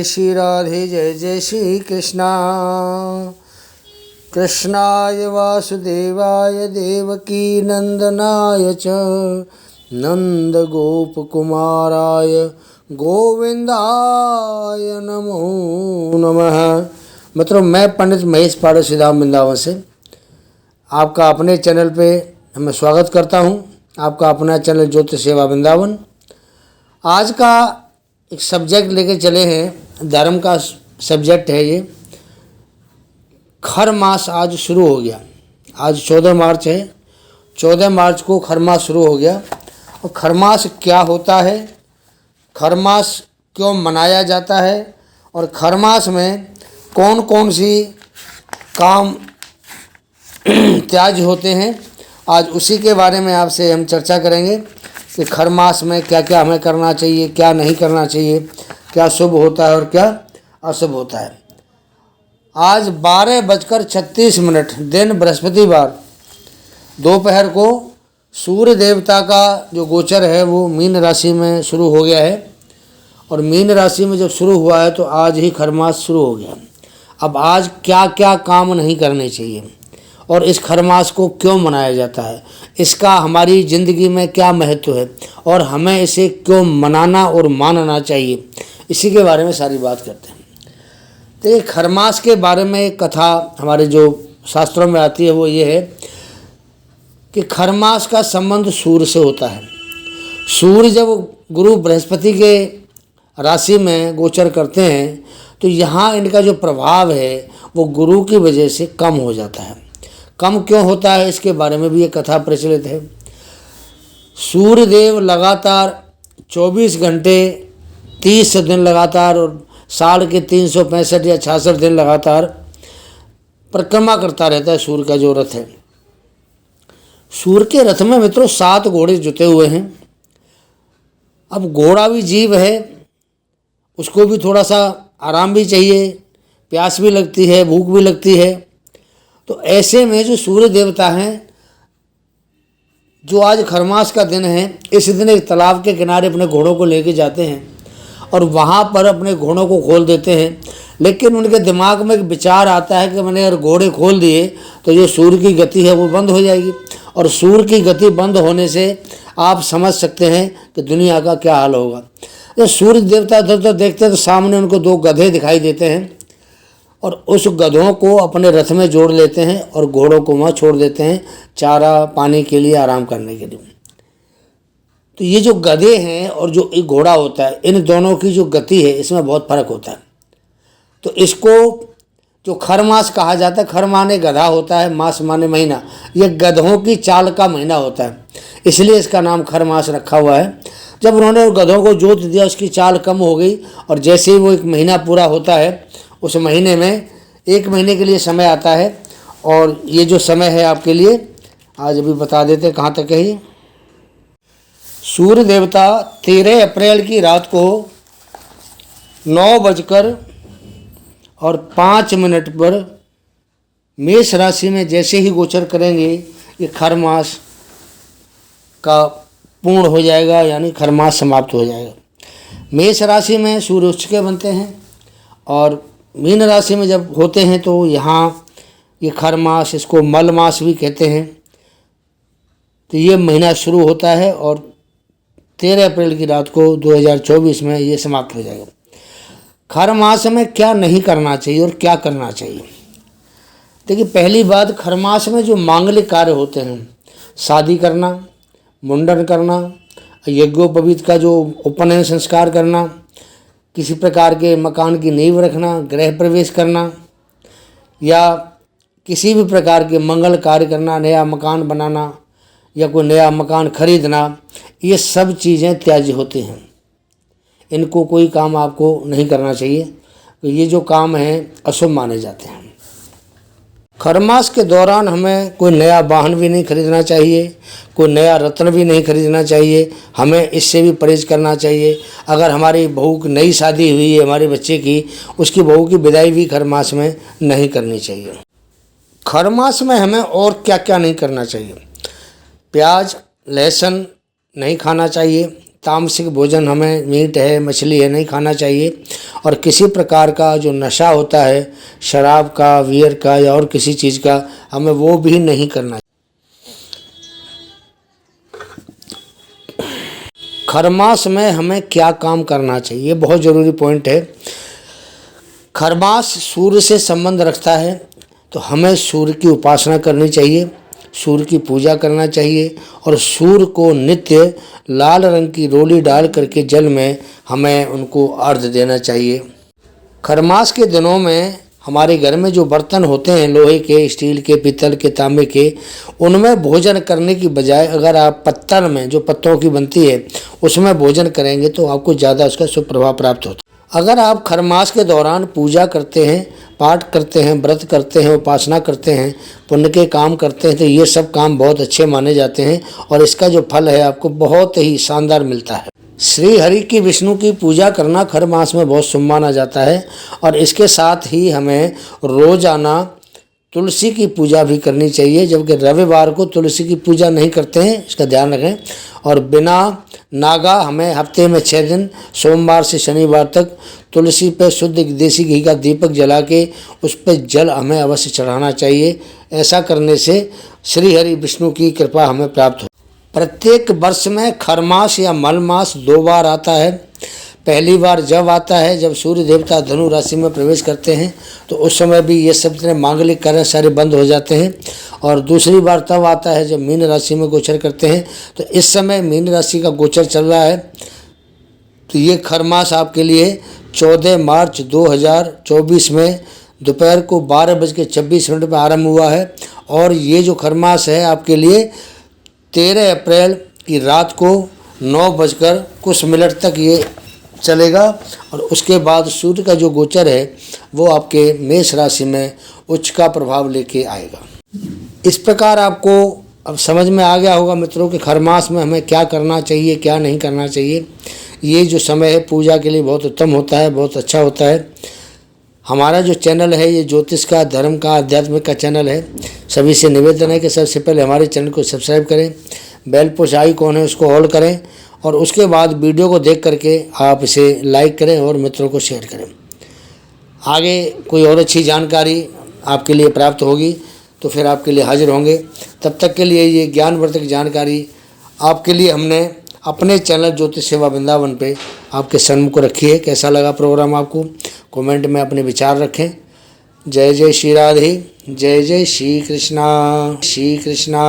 श्री राधे जय जय श्री कृष्णा। कृष्णाय वासुदेवाय देवकी नंदनाय च नंदगोपकुमाराय गोविंदाय नमो नमः। मित्रों, मैं पंडित महेश पाड़ोसी धाम वृंदावन से आपका अपने चैनल पे मैं स्वागत करता हूं। आपका अपना चैनल ज्योति सेवा वृंदावन। आज का एक सब्जेक्ट लेके चले हैं, धर्म का सब्जेक्ट है ये। खर मास आज शुरू हो गया। आज 14 मार्च है। 14 मार्च को खर मास शुरू हो गया। और खर मास क्या होता है, खर मास क्यों मनाया जाता है और खर मास में कौन कौन सी काम त्याज होते हैं, आज उसी के बारे में आपसे हम चर्चा करेंगे कि खर मास में क्या क्या हमें करना चाहिए, क्या नहीं करना चाहिए, क्या शुभ होता है और क्या अशुभ होता है। आज 12:36 दिन बृहस्पतिवार दोपहर को सूर्य देवता का जो गोचर है वो मीन राशि में शुरू हो गया है। और मीन राशि में जब शुरू हुआ है तो आज ही खर मास शुरू हो गया। अब आज क्या क्या काम नहीं करने चाहिए और इस खर मास को क्यों मनाया जाता है, इसका हमारी ज़िंदगी में क्या महत्व है और हमें इसे क्यों मनाना और मानना चाहिए, इसी के बारे में सारी बात करते हैं। तो ये खर मास के बारे में एक कथा हमारे जो शास्त्रों में आती है वो ये है कि खर मास का संबंध सूर्य से होता है। सूर्य जब गुरु बृहस्पति के राशि में गोचर करते हैं तो यहाँ इनका जो प्रभाव है वो गुरु की वजह से कम हो जाता है। कम क्यों होता है इसके बारे में भी ये कथा प्रचलित है। सूर्य देव लगातार 24 घंटे 30 दिन लगातार और साल के 365 या 66 दिन लगातार परिक्रमा करता रहता है। सूर्य का जो रथ है, सूर्य के रथ में मित्रों 7 घोड़े जुते हुए हैं। अब घोड़ा भी जीव है, उसको भी थोड़ा सा आराम भी चाहिए, प्यास भी लगती है, भूख भी लगती है। तो ऐसे में जो सूर्य देवता हैं, जो आज खरमास का दिन है, इस दिन एक तालाब के किनारे अपने घोड़ों को लेके जाते हैं और वहाँ पर अपने घोड़ों को खोल देते हैं। लेकिन उनके दिमाग में एक विचार आता है कि मैंने अगर घोड़े खोल दिए तो जो सूर्य की गति है वो बंद हो जाएगी। और सूर्य की गति बंद होने से आप समझ सकते हैं कि दुनिया का क्या हाल होगा। जब सूर्य देवता इधर उधर देखते हैं तो सामने उनको 2 गधे दिखाई देते हैं और उस गधों को अपने रथ में जोड़ लेते हैं और घोड़ों को वहाँ छोड़ देते हैं चारा पानी के लिए, आराम करने के लिए। तो ये जो गधे हैं और जो एक घोड़ा होता है, इन दोनों की जो गति है इसमें बहुत फर्क होता है। तो इसको जो खर मास कहा जाता है, खर माने गधा होता है, मास माने महीना, ये गधों की चाल का महीना होता है, इसलिए इसका नाम खर मास रखा हुआ है। जब उन्होंने गधों को जोत दिया, उसकी चाल कम हो गई और जैसे ही वो 1 महीना पूरा होता है, उस महीने में 1 महीने के लिए समय आता है। और ये जो समय है आपके लिए आज अभी बता देते हैं कहाँ तक है ये। सूर्य देवता 13 अप्रैल की रात को 9:05 पर मेष राशि में जैसे ही गोचर करेंगे, ये खर मास का पूर्ण हो जाएगा, यानी खर मास समाप्त हो जाएगा। मेष राशि में सूर्य उच्च के बनते हैं और मीन राशि में जब होते हैं तो यहाँ ये खर मास, इसको मल मास भी कहते हैं। तो ये महीना शुरू होता है और 13 अप्रैल की रात को 2024 में ये समाप्त हो जाएगा। खर मास में क्या नहीं करना चाहिए और क्या करना चाहिए। देखिए, पहली बात, खर मास में जो मांगलिक कार्य होते हैं, शादी करना, मुंडन करना, यज्ञोपवीत का जो उपनयन संस्कार करना, किसी प्रकार के मकान की नींव रखना, गृह प्रवेश करना या किसी भी प्रकार के मंगल कार्य करना, नया मकान बनाना या कोई नया मकान खरीदना, ये सब चीज़ें त्याज्य होती हैं। इनको कोई काम आपको नहीं करना चाहिए। तो ये जो काम हैं अशुभ माने जाते हैं। खर मास के दौरान हमें कोई नया वाहन भी नहीं खरीदना चाहिए, कोई नया रत्न भी नहीं खरीदना चाहिए। हमें इससे भी परहेज करना चाहिए। अगर हमारी बहू की नई शादी हुई है, हमारे बच्चे की, उसकी बहू की विदाई भी खर मास में नहीं करनी चाहिए। खर मास में हमें और क्या क्या नहीं करना चाहिए। प्याज लहसुन नहीं खाना चाहिए, तामसिक भोजन, हमें मीट है, मछली है, नहीं खाना चाहिए। और किसी प्रकार का जो नशा होता है शराब का, बियर का या और किसी चीज़ का, हमें वो भी नहीं करना। खरमास में हमें क्या काम करना चाहिए, ये बहुत ज़रूरी पॉइंट है। खरमास सूर्य से संबंध रखता है, तो हमें सूर्य की उपासना करनी चाहिए, सूर्य की पूजा करना चाहिए और सूर्य को नित्य लाल रंग की रोली डाल करके जल में हमें उनको अर्घ्य देना चाहिए। खरमास के दिनों में हमारे घर में जो बर्तन होते हैं लोहे के, स्टील के, पीतल के, तांबे के, उनमें भोजन करने की बजाय अगर आप पत्तल में, जो पत्तों की बनती है, उसमें भोजन करेंगे तो आपको ज़्यादा उसका शुभ प्रभाव प्राप्त होता है। अगर आप खरमास के दौरान पूजा करते हैं, पाठ करते हैं, व्रत करते हैं, उपासना करते हैं, पुण्य के काम करते हैं, तो ये सब काम बहुत अच्छे माने जाते हैं और इसका जो फल है आपको बहुत ही शानदार मिलता है। श्री हरि की, विष्णु की पूजा करना खर मास में बहुत शुभ माना जाता है और इसके साथ ही हमें रोजाना तुलसी की पूजा भी करनी चाहिए, जबकि रविवार को तुलसी की पूजा नहीं करते हैं, इसका ध्यान रखें। और बिना नागा हमें हफ्ते में 6 दिन, सोमवार से शनिवार तक तुलसी पे शुद्ध देसी घी का दीपक जला के उस पर जल हमें अवश्य चढ़ाना चाहिए। ऐसा करने से श्री हरि विष्णु की कृपा हमें प्राप्त हो। प्रत्येक वर्ष में खरमास या मलमास 2 बार आता है। पहली बार जब आता है जब सूर्य देवता धनु राशि में प्रवेश करते हैं, तो उस समय भी ये सब जितने मांगलिक कार्य सारे बंद हो जाते हैं। और दूसरी बार तब आता है जब मीन राशि में गोचर करते हैं, तो इस समय मीन राशि का गोचर चल रहा है। तो ये खरमास आपके लिए 14 मार्च 2024 में दोपहर को 12:26 पर आरंभ हुआ है और ये जो खरमास है आपके लिए 13 अप्रैल की रात को 9:00 तक ये चलेगा और उसके बाद सूर्य का जो गोचर है वो आपके मेष राशि में उच्च का प्रभाव लेके आएगा। इस प्रकार आपको अब समझ में आ गया होगा मित्रों कि खरमास में हमें क्या करना चाहिए, क्या नहीं करना चाहिए। ये जो समय है पूजा के लिए बहुत उत्तम होता है, बहुत अच्छा होता है। हमारा जो चैनल है ये ज्योतिष का, धर्म का, आध्यात्मिक का चैनल है। सभी से निवेदन है कि सबसे पहले हमारे चैनल को सब्सक्राइब करें, बेल पुश आइकॉन है उसको ऑल करें और उसके बाद वीडियो को देख करके आप इसे लाइक करें और मित्रों को शेयर करें। आगे कोई और अच्छी जानकारी आपके लिए प्राप्त होगी तो फिर आपके लिए हाजिर होंगे। तब तक के लिए ये ज्ञानवर्धक जानकारी आपके लिए हमने अपने चैनल ज्योतिष सेवा वृंदावन पे आपके सम्मुख रखी है। कैसा लगा प्रोग्राम आपको, कमेंट में अपने विचार रखें। जय जय श्री राधे, जय जय श्री कृष्णा, श्री कृष्णा।